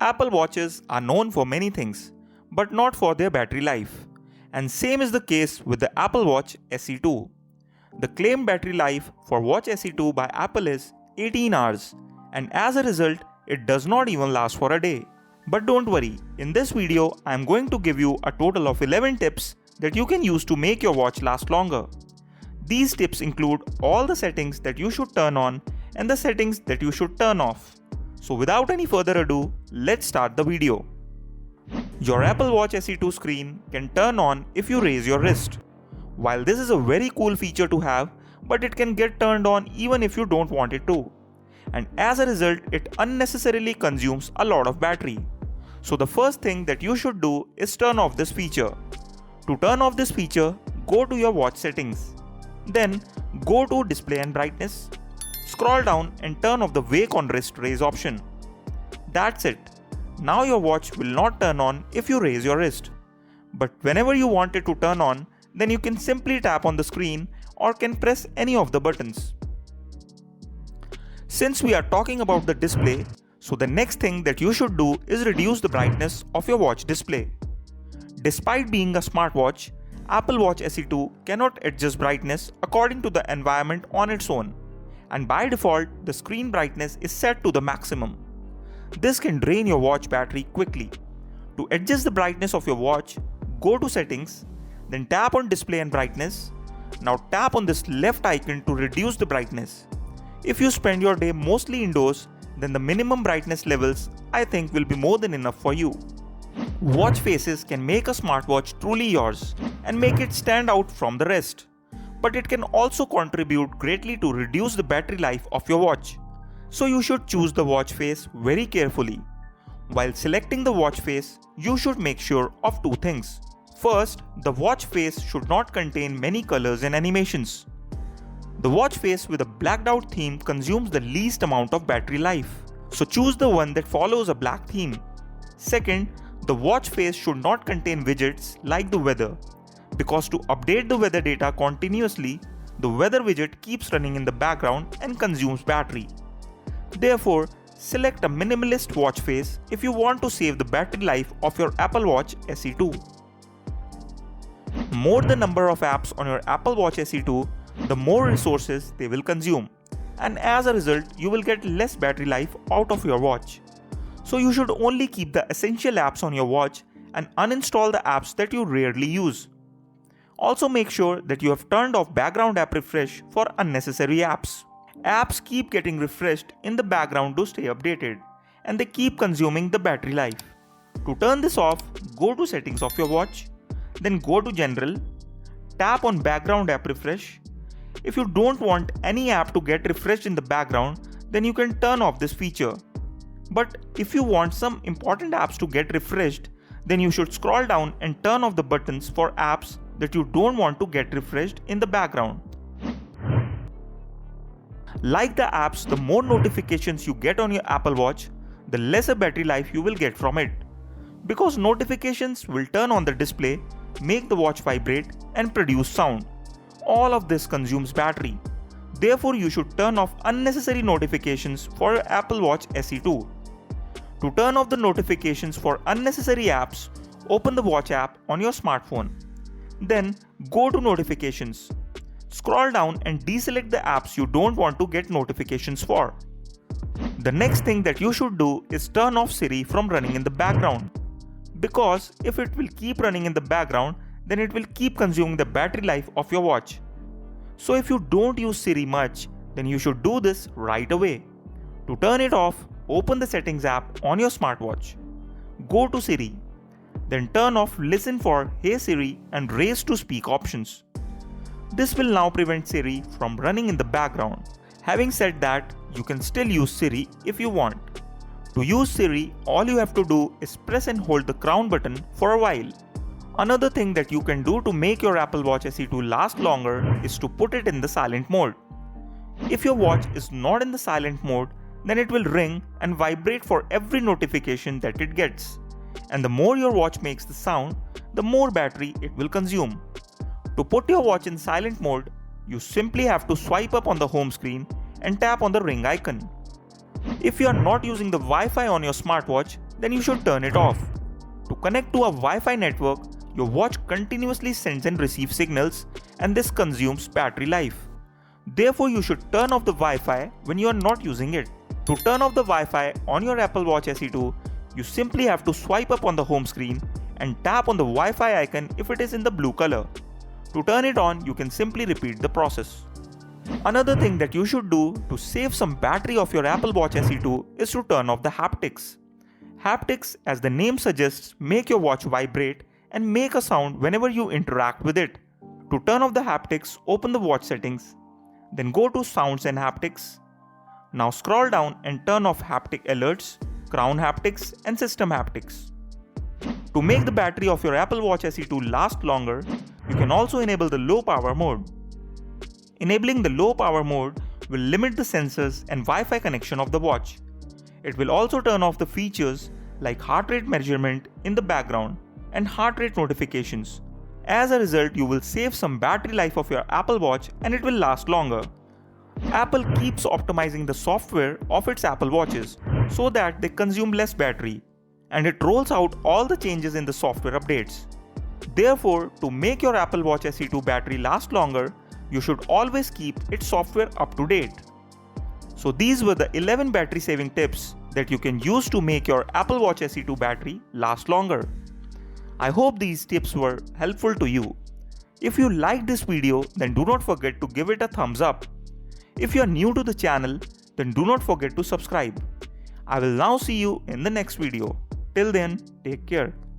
Apple Watches are known for many things, but not for their battery life. And same is the case with the Apple Watch SE2. The claimed battery life for Watch SE2 by Apple is 18 hours, and as a result, it does not even last for a day. But don't worry, in this video, I am going to give you a total of 11 tips that you can use to make your watch last longer. These tips include all the settings that you should turn on and the settings that you should turn off. So without any further ado, let's start the video. Your Apple Watch SE2 screen can turn on if you raise your wrist. While this is a very cool feature to have, but it can get turned on even if you don't want it to. And as a result, it unnecessarily consumes a lot of battery. So the first thing that you should do is turn off this feature. To turn off this feature, go to your watch settings. Then go to display and brightness. Scroll down and turn off the wake on wrist raise option. That's it. Now your watch will not turn on if you raise your wrist. But whenever you want it to turn on, then you can simply tap on the screen or can press any of the buttons. Since we are talking about the display, so the next thing that you should do is reduce the brightness of your watch display. Despite being a smartwatch, Apple Watch SE2 cannot adjust brightness according to the environment on its own, and by default, the screen brightness is set to the maximum. This can drain your watch battery quickly. To adjust the brightness of your watch, go to Settings, then tap on Display and Brightness. Now tap on this left icon to reduce the brightness. If you spend your day mostly indoors, then the minimum brightness levels I think will be more than enough for you. Watch faces can make a smartwatch truly yours and make it stand out from the rest. But it can also contribute greatly to reduce the battery life of your watch. So you should choose the watch face very carefully. While selecting the watch face, you should make sure of two things. First, the watch face should not contain many colors and animations. The watch face with a blacked out theme consumes the least amount of battery life. So choose the one that follows a black theme. Second, the watch face should not contain widgets like the weather, because to update the weather data continuously, the weather widget keeps running in the background and consumes battery. Therefore, select a minimalist watch face if you want to save the battery life of your Apple Watch SE2. More the number of apps on your Apple Watch SE2, the more resources they will consume, and as a result, you will get less battery life out of your watch. So you should only keep the essential apps on your watch and uninstall the apps that you rarely use. Also make sure that you have turned off background app refresh for unnecessary apps. Apps keep getting refreshed in the background to stay updated, and they keep consuming the battery life. To turn this off, go to settings of your watch, then go to general, tap on background app refresh. If you don't want any app to get refreshed in the background, then you can turn off this feature. But if you want some important apps to get refreshed, then you should scroll down and turn off the buttons for apps that you don't want to get refreshed in the background. Like the apps, the more notifications you get on your Apple Watch, the lesser battery life you will get from it. Because notifications will turn on the display, make the watch vibrate, and produce sound. All of this consumes battery. Therefore, you should turn off unnecessary notifications for your Apple Watch SE2. To turn off the notifications for unnecessary apps, open the Watch app on your smartphone. Then go to Notifications. Scroll down and deselect the apps you don't want to get notifications for. The next thing that you should do is turn off Siri from running in the background. Because if it will keep running in the background, then it will keep consuming the battery life of your watch. So if you don't use Siri much, then you should do this right away. To turn it off, open the Settings app on your smartwatch. Go to Siri. Then turn off Listen for Hey Siri and Raise to Speak options. This will now prevent Siri from running in the background. Having said that, you can still use Siri if you want. To use Siri, all you have to do is press and hold the crown button for a while. Another thing that you can do to make your Apple Watch SE2 last longer is to put it in the silent mode. If your watch is not in the silent mode, then it will ring and vibrate for every notification that it gets. And the more your watch makes the sound, the more battery it will consume. To put your watch in silent mode, you simply have to swipe up on the home screen and tap on the ring icon. If you are not using the Wi-Fi on your smartwatch, then you should turn it off. To connect to a Wi-Fi network, your watch continuously sends and receives signals, and this consumes battery life. Therefore, you should turn off the Wi-Fi when you are not using it. To turn off the Wi-Fi on your Apple Watch SE2, you simply have to swipe up on the home screen and tap on the Wi-Fi icon if it is in the blue color. To turn it on, you can simply repeat the process. Another thing that you should do to save some battery of your Apple Watch SE2 is to turn off the haptics. Haptics, as the name suggests, make your watch vibrate and make a sound whenever you interact with it. To turn off the haptics, open the watch settings, then go to Sounds and Haptics. Now scroll down and turn off haptic alerts, crown haptics and system haptics. To make the battery of your Apple Watch SE2 last longer, you can also enable the low power mode. Enabling the low power mode will limit the sensors and Wi-Fi connection of the watch. It will also turn off the features like heart rate measurement in the background and heart rate notifications. As a result, you will save some battery life of your Apple Watch and it will last longer. Apple keeps optimizing the software of its Apple Watches so that they consume less battery, and it rolls out all the changes in the software updates. Therefore, to make your Apple Watch SE2 battery last longer, you should always keep its software up to date. So these were the 11 battery saving tips that you can use to make your Apple Watch SE2 battery last longer. I hope these tips were helpful to you. If you liked this video, then do not forget to give it a thumbs up. If you are new to the channel, then do not forget to subscribe. I will now see you in the next video. Till then, take care.